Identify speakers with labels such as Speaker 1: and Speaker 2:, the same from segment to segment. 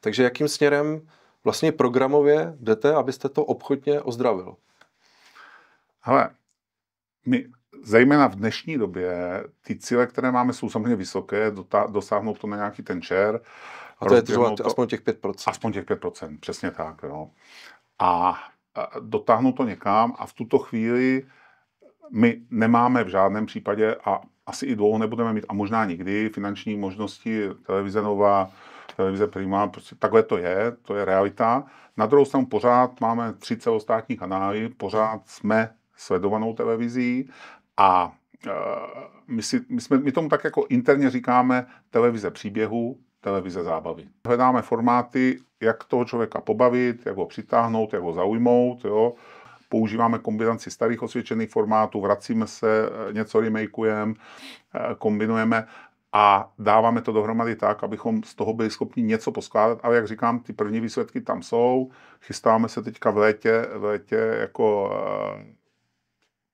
Speaker 1: Takže jakým směrem vlastně programově jdete, abyste to obchodně ozdravil?
Speaker 2: Hele, my zejména v dnešní době ty cíle, které máme, jsou samozřejmě vysoké, dosáhnout to na nějaký ten share.
Speaker 1: A to je aspoň těch 5%.
Speaker 2: Aspoň těch 5%, přesně tak. Jo. A dotáhnout to někam a v tuto chvíli my nemáme v žádném případě a asi i dlouho nebudeme mít a možná nikdy finanční možnosti televize Nova, televize Prima, prostě takhle to je realita. Na druhou stranu pořád máme 3 celostátní kanály, pořád jsme sledovanou televizí a my tomu tak jako interně říkáme televize příběhu, televize zábavy. Hledáme formáty, jak toho člověka pobavit, jak ho přitáhnout, jak ho zaujmout, jo. Používáme kombinaci starých osvědčených formátů, vracíme se, něco remakeujeme, kombinujeme a dáváme to dohromady tak, abychom z toho byli schopni něco poskládat. Ale jak říkám, ty první výsledky tam jsou. Chystáme se teďka v létě jako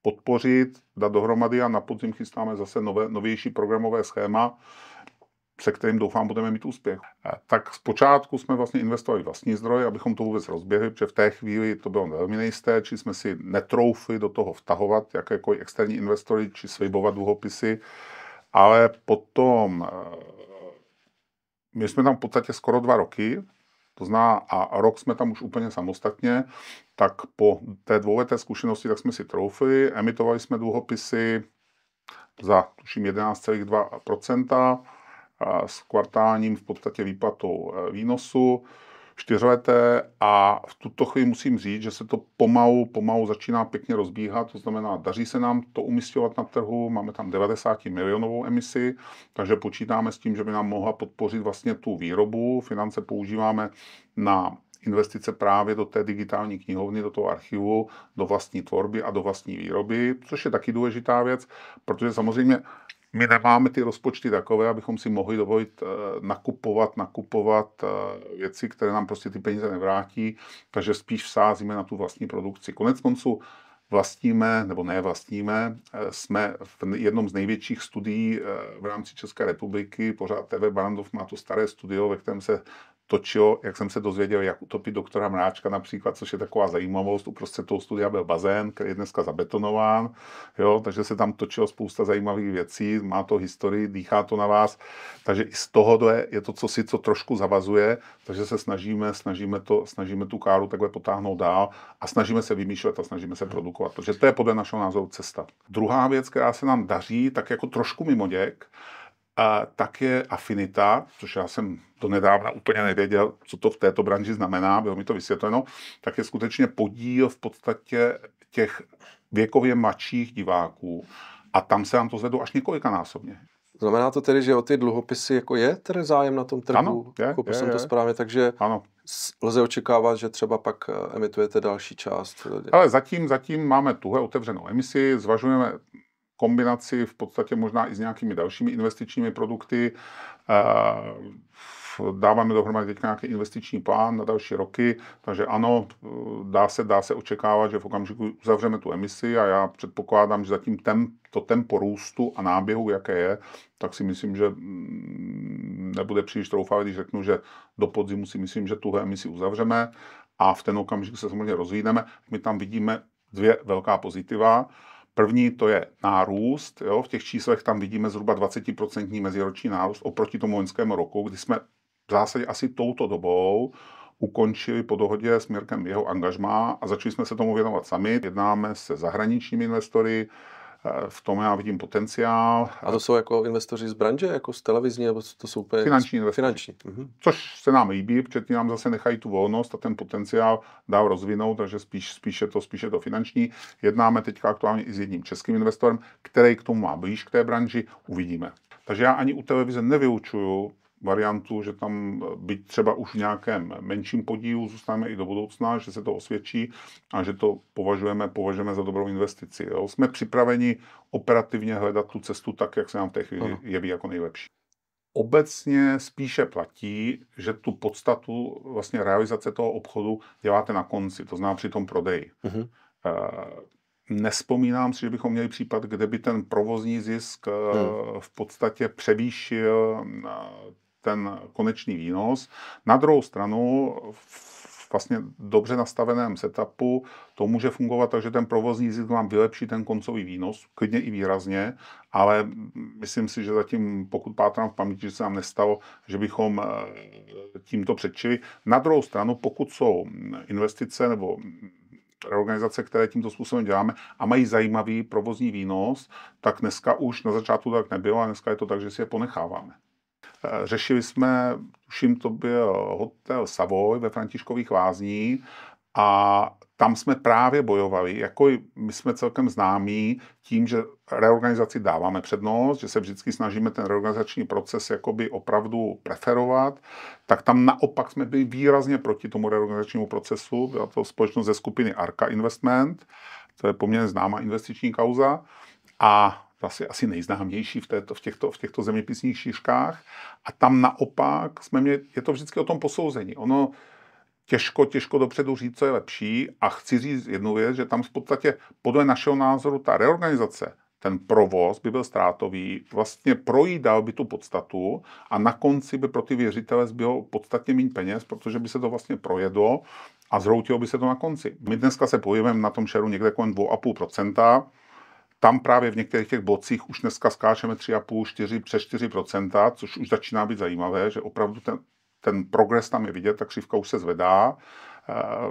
Speaker 2: podpořit, dát dohromady a na podzim chystáme zase novější programové schéma, se kterým doufám budeme mít úspěch. Tak zpočátku jsme vlastně investovali vlastní zdroje, abychom to vůbec rozběhli, protože v té chvíli to bylo velmi nejisté, či jsme si netroufli do toho vtahovat jakékoliv externí investory, či slibovat dluhopisy, ale potom my jsme tam v podstatě skoro 2 roky, to znamená, a rok jsme tam už úplně samostatně, tak po té dvouleté zkušenosti tak jsme si troufli, emitovali jsme dluhopisy za tuším 11,2%, s kvartálním v podstatě výplatou výnosu, 4leté a v tuto chvíli musím říct, že se to pomalu začíná pěkně rozbíhat, to znamená, daří se nám to umisťovat na trhu, máme tam 90 milionovou emisi, takže počítáme s tím, že by nám mohla podpořit vlastně tu výrobu, finance používáme na investice právě do té digitální knihovny, do toho archivu, do vlastní tvorby a do vlastní výroby, což je taky důležitá věc, protože samozřejmě my nemáme ty rozpočty takové, abychom si mohli dovolit nakupovat věci, které nám prostě ty peníze nevrátí, takže spíš vsázíme na tu vlastní produkci. Koneckonců vlastníme, nebo ne vlastníme, jsme v jednom z největších studií v rámci České republiky, pořád TV Barrandov má to staré studio, ve kterém se točilo, jak jsem se dozvěděl, jak utopit doktora Mráčka například, což je taková zajímavost. Uprostřed toho studia byl bazén, který je dneska zabetonován, jo, takže se tam točilo spousta zajímavých věcí, má to historii, dýchá to na vás, takže i z toho je to co trošku zavazuje, takže se snažíme tu káru takhle potáhnout dál a snažíme se vymýšlet a snažíme se produkovat, protože to je podle našeho názoru cesta. Druhá věc, která se nám daří, tak jako trošku mimoděk, tak je afinita, což já jsem donedávna úplně nevěděl, co to v této branži znamená, bylo mi to vysvětleno, tak je skutečně podíl v podstatě těch věkově mladších diváků a tam se nám to zvedlo až několikanásobně.
Speaker 1: Znamená to tedy, že o ty dluhopisy jako je tedy zájem na tom trhu?
Speaker 2: Ano,
Speaker 1: jsem to správně, takže
Speaker 2: ano.
Speaker 1: Lze očekávat, že třeba pak emitujete další část?
Speaker 2: Ale zatím máme tuhle otevřenou emisi, zvažujeme kombinaci v podstatě možná i s nějakými dalšími investičními produkty. Dáváme dohromady teď nějaký investiční plán na další roky, takže ano, dá se očekávat, že v okamžiku uzavřeme tu emisi a já předpokládám, že zatím to tempo růstu a náběhu, jaké je, tak si myslím, že nebude příliš troufalé, když řeknu, že do podzimu si myslím, že tuhle emisi uzavřeme a v ten okamžik se samozřejmě rozvídeme. My tam vidíme 2 velká pozitiva. První to je nárůst, jo? V těch číslech tam vidíme zhruba 20% meziroční nárůst oproti tomu loňskému roku, kdy jsme v zásadě asi touto dobou ukončili po dohodě s Mirkem jeho angažmá a začali jsme se tomu věnovat sami. Jednáme se zahraničními investory, v tom já vidím potenciál.
Speaker 1: A to jsou jako investoři z branže, jako z televizní, nebo to jsou úplně
Speaker 2: finanční investoři.
Speaker 1: Finanční.
Speaker 2: Což se nám líbí, protože ti nám zase nechají tu volnost a ten potenciál dál rozvinout, takže spíš je to finanční. Jednáme teďka aktuálně i s jedním českým investorem, který k tomu má blíž k té branži, uvidíme. Takže já ani u televize nevylučuju variantu, že tam byť třeba už v nějakém menším podílu zůstaneme i do budoucna, že se to osvědčí a že to považujeme za dobrou investici. Jo. Jsme připraveni operativně hledat tu cestu tak, jak se nám v té chvíli jeví jako nejlepší. Obecně spíše platí, že tu podstatu vlastně realizace toho obchodu děláte na konci, to znamená při tom prodeji. Nespomínám si, že bychom měli případ, kde by ten provozní zisk v podstatě převýšil ten konečný výnos. Na druhou stranu vlastně dobře nastaveném setupu to může fungovat tak, že ten provozní zisk vám vylepší ten koncový výnos, klidně i výrazně, ale myslím si, že zatím, pokud pátrám v paměti, že se nám nestalo, že bychom tímto předčili. Na druhou stranu, pokud jsou investice nebo reorganizace, které tímto způsobem děláme a mají zajímavý provozní výnos, tak dneska už na začátku tak nebylo a dneska je to tak, že si je ponecháváme. Řešili jsme, tuším, to byl hotel Savoy ve Františkových Lázních a tam jsme právě bojovali, jako my jsme celkem známí tím, že reorganizaci dáváme přednost, že se vždycky snažíme ten reorganizační proces jakoby opravdu preferovat, tak tam naopak jsme byli výrazně proti tomu reorganizačnímu procesu. Byla to společnost ze skupiny Arca Investment, to je poměrně známá investiční kauza a asi nejznámější v těchto zeměpisných šířkách. A tam naopak je to vždycky o tom posouzení. Ono těžko dopředu říct, co je lepší, a chci říct jednu věc, že tam v podstatě podle našeho názoru ta reorganizace, ten provoz by byl ztrátový, vlastně projídal by tu podstatu a na konci by pro ty věřitele zbylo podstatně méně peněz, protože by se to vlastně projedlo a zhroutilo by se to na konci. My dneska se pohybujeme na tom šeru někde kolem 2,5%. Tam právě v některých těch blocích už dneska skáčeme 3,5, 4, přes 4%, což už začíná být zajímavé, že opravdu ten progres tam je vidět, ta křivka už se zvedá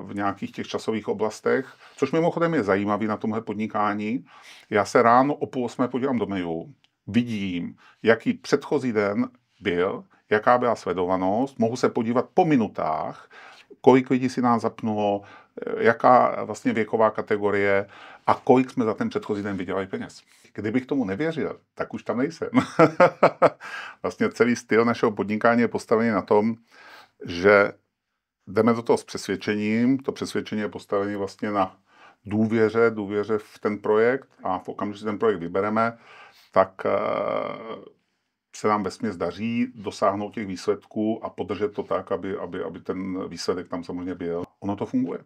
Speaker 2: v nějakých těch časových oblastech, což mimochodem je zajímavý na tomhle podnikání. Já se ráno o 7:30 podívám do mailu, vidím, jaký předchozí den byl, jaká byla sledovanost, mohu se podívat po minutách, kolik lidí si nás zapnulo, jaká vlastně věková kategorie a kolik jsme za ten předchozí den vydělali peněz. Kdybych tomu nevěřil, tak už tam nejsem. Vlastně celý styl našeho podnikání je postavený na tom, že jdeme do toho s přesvědčením. To přesvědčení je postavené vlastně na důvěře v ten projekt a v okamžiku, že ten projekt vybereme, tak se nám vesměs daří dosáhnout těch výsledků a podržet to tak, aby ten výsledek tam samozřejmě byl. Ono to funguje.